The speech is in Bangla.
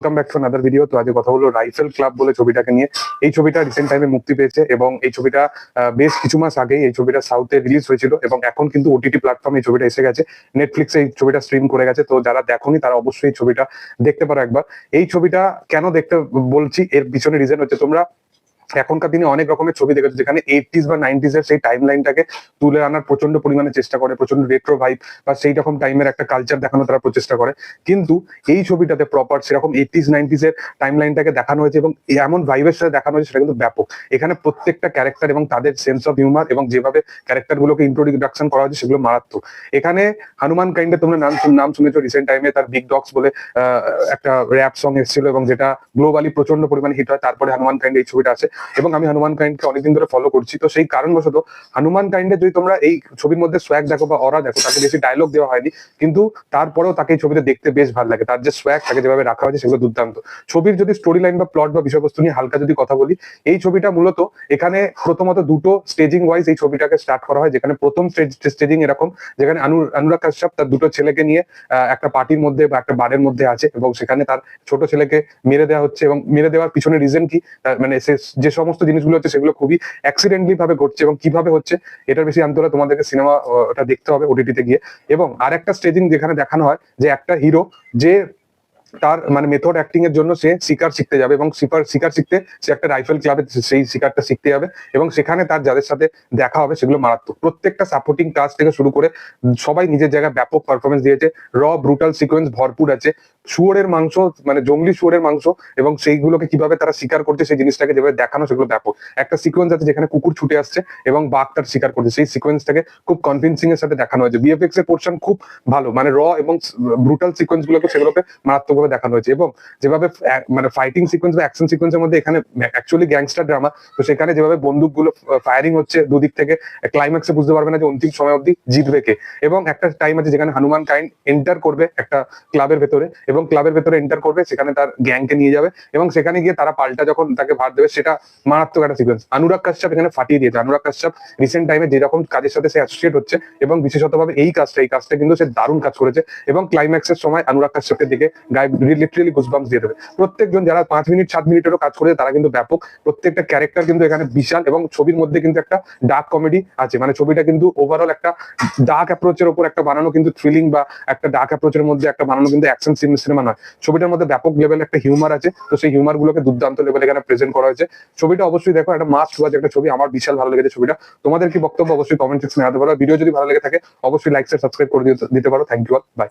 Welcome back to another video. তো আজকে কথা বলবো রাইফেল ক্লাব বলে ছবিটাকে নিয়ে। এই ছবিটা রিসেন্ট টাইমে মুক্তি পেয়েছে এবং এই ছবিটা বেশ কিছু মাস আগেই এই ছবিটা সাউথে রিলিজ হয়েছিল এবং এখন কিন্তু ওটিটি প্ল্যাটফর্মে এই ছবিটা এসে গেছে। নেটফ্লিক্সে এই ছবিটা স্ট্রিম করে গেছে। তো যারা দেখোনি তারা অবশ্যই এই ছবিটা দেখতে পারো একবার। এই ছবিটা কেন দেখতে বলছি, এর পিছনে রিজন হচ্ছে তোমরা এখনকার দিনে অনেক রকমের ছবি দেখেছো যেখানে 80s বা 90s এর সেই টাইম লাইনটাকে তুলে আনার প্রচন্ড পরিমাণে চেষ্টা করে, প্রচন্ড রেট্রো ভাইব বা সেই রকম টাইমের একটা কালচার দেখানো তারা প্রচেষ্টা করে। কিন্তু এই ছবিটাতে প্রপার সেরকম 80s 90s এর টাইম লাইনটাকে দেখানো হয়েছে এবং এমন ভাইবের সাথে দেখানো হয়েছে, সেটা কিন্তু ব্যাপক। এখানে প্রত্যেকটা ক্যারেক্টার এবং তাদের সেন্স অফ হিউমার এবং যেভাবে ক্যারেক্টার গুলোকে ইন্ট্রোডাকশন করা হয়েছে সেগুলো মারাত্মক। এখানে হনুমান কাইন্ডে তোমরা নাম শুনেছো, রিসেন্ট টাইমে তার বিগ ডগস বলে একটা র্যাপ সং এসেছিল এবং যেটা গ্লোবালি প্রচন্ড পরিমাণে হিট হয়। তারপরে হনুমান কাইন্ড এই ছবিটা আছে এবং আমি হনুমান কাইন্ডকে অনেকদিন ধরে ফলো করছি। তো সেই কারণবশত হনুমান কাইন্ডে যদি তোমরা এই ছবির মধ্যে সোয়াগ দেখো বা অরা দেখো, তাকে বেশি ডায়লগ দেওয়া হয়নি, কিন্তু তারপরেও তাকে এই ছবিতে দেখতে বেশ ভালো লাগে। তার যে সোয়াগ, তাকে যেভাবে রাখা হয়েছে সেগুলো দুর্দান্ত। ছবির যদি স্টোরি লাইন বা প্লট বা বিষয়বস্তু নিয়ে হালকা যদি কথা বলি, এই ছবিটা মূলত এখানে প্রথমত দুটো স্টেজিং ওয়াইজ এই ছবিটাকে স্টার্ট করা হয়। যেখানে প্রথম স্টেজিং এরকম, যেখানে অনুরাগ কাশ্যপ তার দুটো ছেলেকে নিয়ে একটা পার্টির মধ্যে বা একটা বারের মধ্যে আছে এবং সেখানে তার ছোট ছেলেকে মেরে দেওয়া হচ্ছে এবং মেরে দেওয়ার পিছনে রিজন কি, মানে যে সমস্ত জিনিসগুলো হচ্ছে সেগুলো খুবই অ্যাক্সিডেন্টলি ভাবে ঘটছে এবং কিভাবে হচ্ছে এটার বেশি জানতে হলে তোমাদেরকে সিনেমাটা দেখতে হবে ওটিটিতে গিয়ে। এবং আর একটা স্টেজিং যেখানে দেখানো হয় যে একটা হিরো যে তার মানে মেথড অ্যাক্টিং এর জন্য সে শিকার শিখতে যাবে এবং শিকার শিখতে সে একটা রাইফেল ক্লাবে সেই শিকারটা শিখতে যাবে এবং সেখানে তার যাদের সাথে দেখা হবে সেগুলো মারাত্মক। প্রত্যেকটা সাপোর্টিং কাস্ট থেকে শুরু করে সবাই নিজের জায়গায় ব্যাপক পারফরমেন্স দিয়েছে। ব্রুটাল সিকোয়েন্স ভরপুর আছে। শুয়োরের মাংস, মানে জঙ্গলি শুয়োরের মাংস এবং সেইগুলোকে কিভাবে তারা শিকার করছে সেই জিনিসটাকে যেভাবে দেখানো সেগুলো ব্যাপক। একটা সিকোয়েন্স আছে যেখানে কুকুর ছুটে আসছে এবং বাঘ তার শিকার করছে, সেই সিকোয়েন্সটাকে খুব কনভিন্সিং এর সাথে দেখানো হয়েছে। বিএফএক্স এর পোর্শন খুব ভালো, মানে এবং ব্রুটাল সিকোয়েন্স গুলোকে সেগুলোকে মারাত্মকভাবে দেখানো হয়েছে। এবং যেভাবে মানে ফাইটিং সিকোয়েন্স বা অ্যাকশন সিকোয়েন্সের মধ্যে এখানে অ্যাকচুয়ালি গ্যাংস্টার ড্রামা, তো সেখানে যেভাবে বন্দুকগুলো ফায়ারিং হচ্ছে দুদিক থেকে, ক্লাইম্যাক্সে বুঝতে পারবে না যে অন্তিম সময় অব্দি জিতবে কে। এবং একটা টাইম আছে যেখানে হনুমান কাইন্ড এন্টার করবে একটা ক্লাবের ভেতরে এবং ক্লাবের ভেতরে এন্টার করবে, সেখানে তার গ্যাংকে নিয়ে যাবে এবং সেখানে গিয়ে তারা পাল্টা যখন তাকে ভাত দেবে, সেটা মারাত্মক একটা সিকোয়েন্স। অনুরাগ কাশ্যপ এখানে ফাটিয়ে দিয়েছে। অনুরাগ কাশ্যপ রিসেন্ট টাইমে যেরকম কাজের সাথে সে অ্যাসোসিয়েট হচ্ছে এবং বিশেষতভাবে এই কাজটা কিন্তু সে দারুণ কাজ করেছে এবং ক্লাইম্যাক্সের সময় অনুরাগ কাশ্যপের দিকে গায়ে লিটারালি গুজবাম্পস দিয়ে দেবে। প্রত্যেকজন যারা 5 মিনিট 7 মিনিটেরও কাজ করেছে তারা কিন্তু ব্যাপক। প্রত্যেকটা ক্যারেক্টার কিন্তু এখানে বিশাল এবং ছবির মধ্যে কিন্তু একটা ডার্ক কমেডি আছে। মানে ছবিটা কিন্তু ওভারঅল একটা ডার্ক অ্যাপ্রোচের উপর একটা বানানো, কিন্তু থ্রিলিং বা একটা ডার্ক অ্যাপ্রোচের মধ্যে একটা বানানো কিন্তু অ্যাকশন সিনেমা নয়। ছবিটার মধ্যে ব্যাপক লেভেল একটা হিউমার আছে। তো সেই হিউমার গুলোকে দুর্দান্ত লেভেলে এখানে প্রেজেন্ট করা হয়েছে। ছবিটা অবশ্যই দেখো, একটা মাস্ট ওয়াচ একটা ছবি। আমার বিশাল ভালো লেগেছে ছবিটা। তোমাদের কি বক্তব্য অবশ্যই কমেন্ট সেকশনে জানাতে পারো। ভিডিও যদি ভালো লেগে থাকে অবশ্যই লাইক শেয়ার সাবস্ক্রাইব করে দিতে পারো। Thank you all, by.